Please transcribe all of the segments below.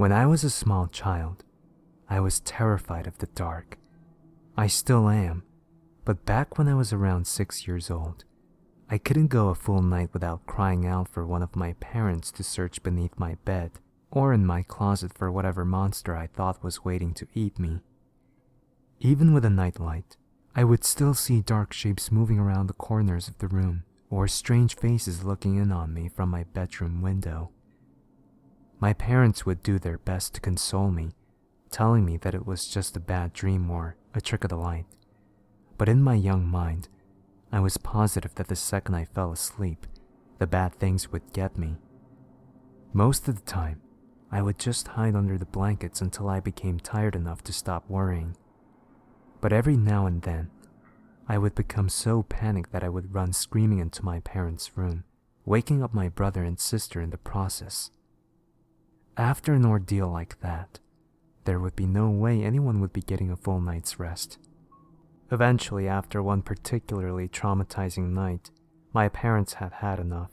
When I was a small child, I was terrified of the dark. I still am, but back when I was around 6 years old, I couldn't go a full night without crying out for one of my parents to search beneath my bed or in my closet for whatever monster I thought was waiting to eat me. Even with a nightlight, I would still see dark shapes moving around the corners of the room or strange faces looking in on me from my bedroom window. My parents would do their best to console me, telling me that it was just a bad dream or a trick of the light. But in my young mind, I was positive that the second I fell asleep, the bad things would get me. Most of the time, I would just hide under the blankets until I became tired enough to stop worrying. But every now and then, I would become so panicked that I would run screaming into my parents' room, waking up my brother and sister in the process. After an ordeal like that, there would be no way anyone would be getting a full night's rest. Eventually, after one particularly traumatizing night, my parents had had enough.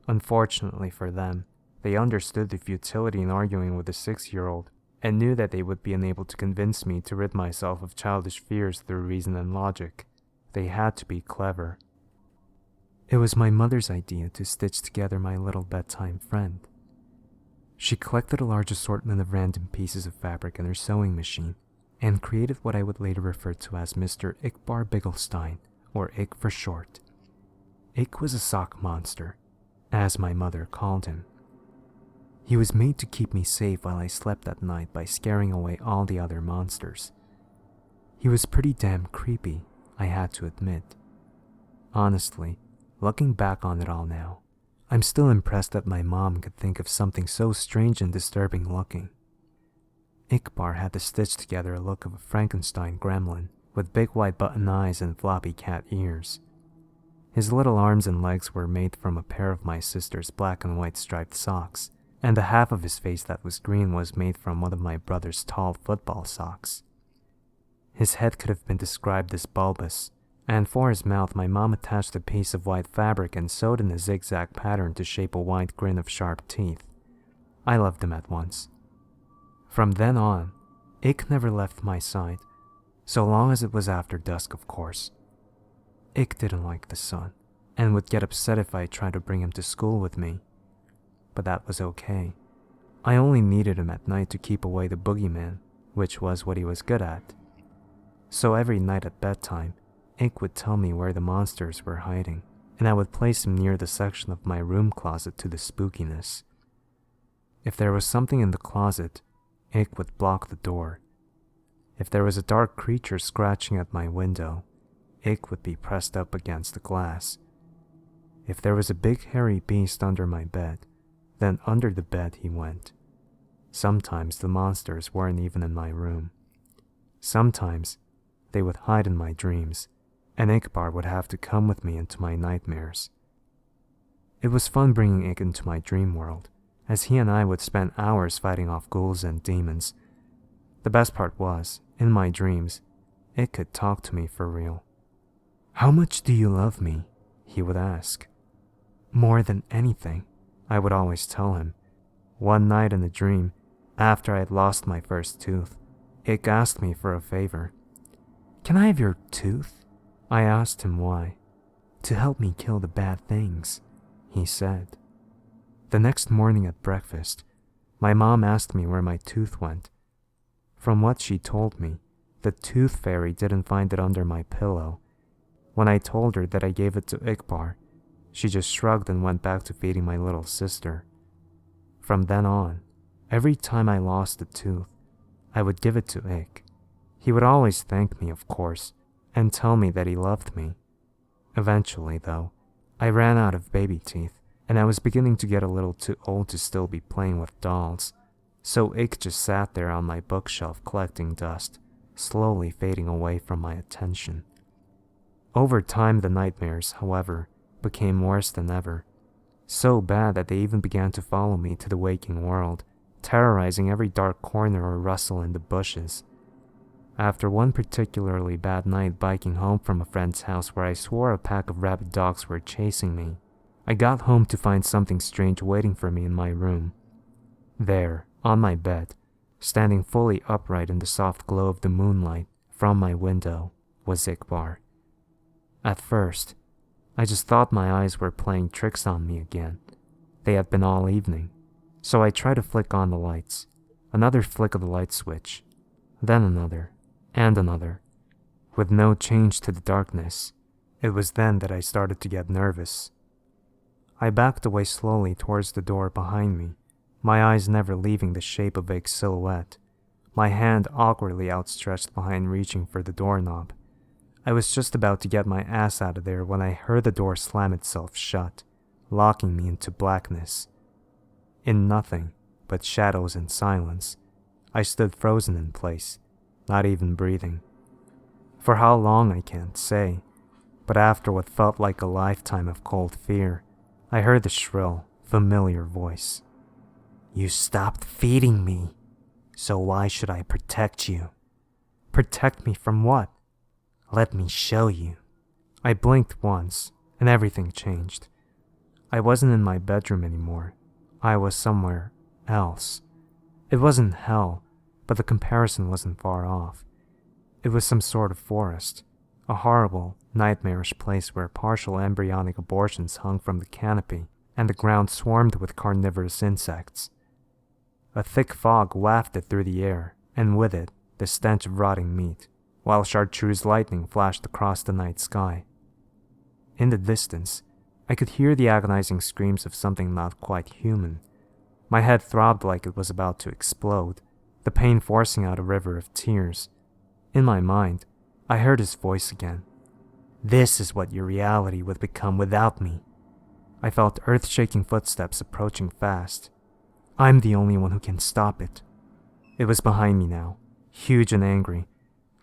Unfortunately for them, they understood the futility in arguing with a 6-year-old and knew that they would be unable to convince me to rid myself of childish fears through reason and logic. They had to be clever. It was my mother's idea to stitch together my little bedtime friend. She collected a large assortment of random pieces of fabric in her sewing machine and created what I would later refer to as Mr. Ickbar Bigglestein, or Ick for short. Ick was a sock monster, as my mother called him. He was made to keep me safe while I slept at night by scaring away all the other monsters. He was pretty damn creepy, I had to admit. Honestly, looking back on it all now, I'm still impressed that my mom could think of something so strange and disturbing looking. Ickbar had to stitch together a look of a Frankenstein gremlin with big white button eyes and floppy cat ears. His little arms and legs were made from a pair of my sister's black and white striped socks, and the half of his face that was green was made from one of my brother's tall football socks. His head could have been described as bulbous, and for his mouth my mom attached a piece of white fabric and sewed in a zigzag pattern to shape a wide grin of sharp teeth. I loved him at once. From then on, Ick never left my side, so long as it was after dusk, of course. Ick didn't like the sun, and would get upset if I tried to bring him to school with me. But that was okay. I only needed him at night to keep away the boogeyman, which was what he was good at. So every night at bedtime, Ick would tell me where the monsters were hiding, and I would place him near the section of my room closet to the spookiness. If there was something in the closet, Ick would block the door. If there was a dark creature scratching at my window, Ick would be pressed up against the glass. If there was a big hairy beast under my bed, then under the bed he went. Sometimes the monsters weren't even in my room. Sometimes they would hide in my dreams, and Ickbar would have to come with me into my nightmares. It was fun bringing Ick into my dream world, as he and I would spend hours fighting off ghouls and demons. The best part was, in my dreams, Ick could talk to me for real. "How much do you love me?" he would ask. "More than anything," I would always tell him. One night in a dream, after I had lost my first tooth, Ick asked me for a favor. "Can I have your tooth?" I asked him why. "To help me kill the bad things," he said. The next morning at breakfast, my mom asked me where my tooth went. From what she told me, the tooth fairy didn't find it under my pillow. When I told her that I gave it to Ickbar, she just shrugged and went back to feeding my little sister. From then on, every time I lost a tooth, I would give it to Ick. He would always thank me, of course, and tell me that he loved me. Eventually, though, I ran out of baby teeth, and I was beginning to get a little too old to still be playing with dolls, so Ick just sat there on my bookshelf collecting dust, slowly fading away from my attention. Over time, the nightmares, however, became worse than ever, so bad that they even began to follow me to the waking world, terrorizing every dark corner or rustle in the bushes. After one particularly bad night biking home from a friend's house where I swore a pack of rabid dogs were chasing me, I got home to find something strange waiting for me in my room. There, On my bed, standing fully upright in the soft glow of the moonlight from my window, was Iqbar. At first, I just thought my eyes were playing tricks on me again. They had been all evening, so I tried to flick on the lights. Another flick of the light switch, then another, and another. With no change to the darkness, it was then that I started to get nervous. I backed away slowly towards the door behind me, my eyes never leaving the shape of Iq's silhouette, my hand awkwardly outstretched behind reaching for the doorknob. I was just about to get my ass out of there when I heard the door slam itself shut, locking me into blackness. In nothing but shadows and silence, I stood frozen in place, not even breathing. For how long I can't say, but after what felt like a lifetime of cold fear, I heard the shrill, familiar voice. "You stopped feeding me, so why should I protect you?" Protect me from what? Let me show you. I blinked once, and everything changed. I wasn't in my bedroom anymore. I was somewhere else. It wasn't hell, but the comparison wasn't far off. It was some sort of forest, a horrible, nightmarish place where partial embryonic abortions hung from the canopy, and the ground swarmed with carnivorous insects. A thick fog wafted through the air, and with it, the stench of rotting meat, while chartreuse lightning flashed across the night sky. In the distance, I could hear the agonizing screams of something not quite human. My head throbbed like it was about to explode, the pain forcing out a river of tears. In my mind, I heard his voice again. "This is what your reality would become without me." I felt earth-shaking footsteps approaching fast. I'm the only one who can stop it. It was behind me now, huge and angry,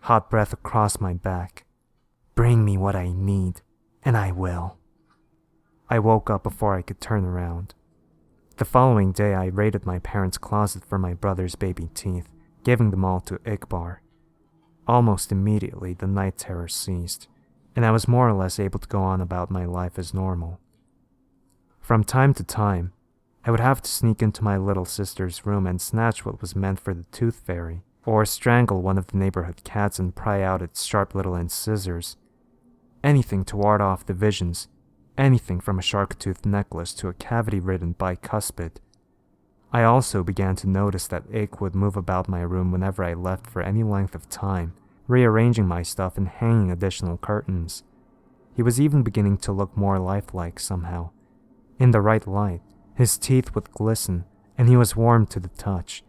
hot breath across my back. "Bring me what I need, and I will." I woke up before I could turn around. The following day I raided my parents' closet for my brother's baby teeth, giving them all to Iqbar. Almost immediately the night terror ceased, and I was more or less able to go on about my life as normal. From time to time, I would have to sneak into my little sister's room and snatch what was meant for the tooth fairy, or strangle one of the neighborhood cats and pry out its sharp little incisors. Anything to ward off the visions, anything from a shark-toothed necklace to a cavity-ridden bicuspid. I also began to notice that Iq would move about my room whenever I left for any length of time, rearranging my stuff and hanging additional curtains. He was even beginning to look more lifelike somehow. In the right light, his teeth would glisten, and he was warm to the touch.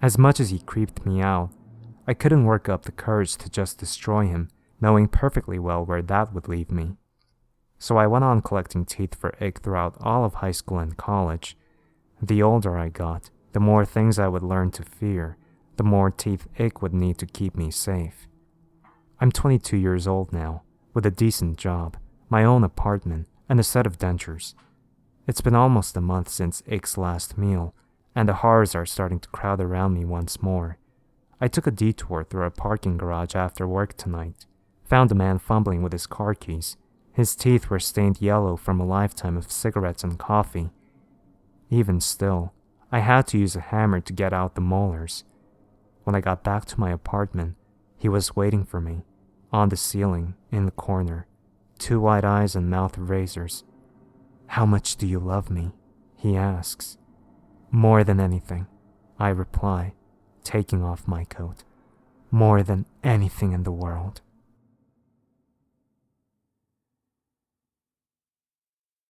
As much as he creeped me out, I couldn't work up the courage to just destroy him, knowing perfectly well where that would leave me. So I went on collecting teeth for Iq throughout all of high school and college. The older I got, the more things I would learn to fear, the more teeth Iq would need to keep me safe. I'm 22 years old now, with a decent job, my own apartment, and a set of dentures. It's been almost a month since Iq's last meal, and the horrors are starting to crowd around me once more. I took a detour through a parking garage after work tonight, found a man fumbling with his car keys. His teeth were stained yellow from a lifetime of cigarettes and coffee. Even still, I had to use a hammer to get out the molars. When I got back to my apartment, he was waiting for me, on the ceiling, in the corner, 2 wide eyes and mouth of razors. "How much do you love me?" he asks. "More than anything," I reply, taking off my coat. "More than anything in the world."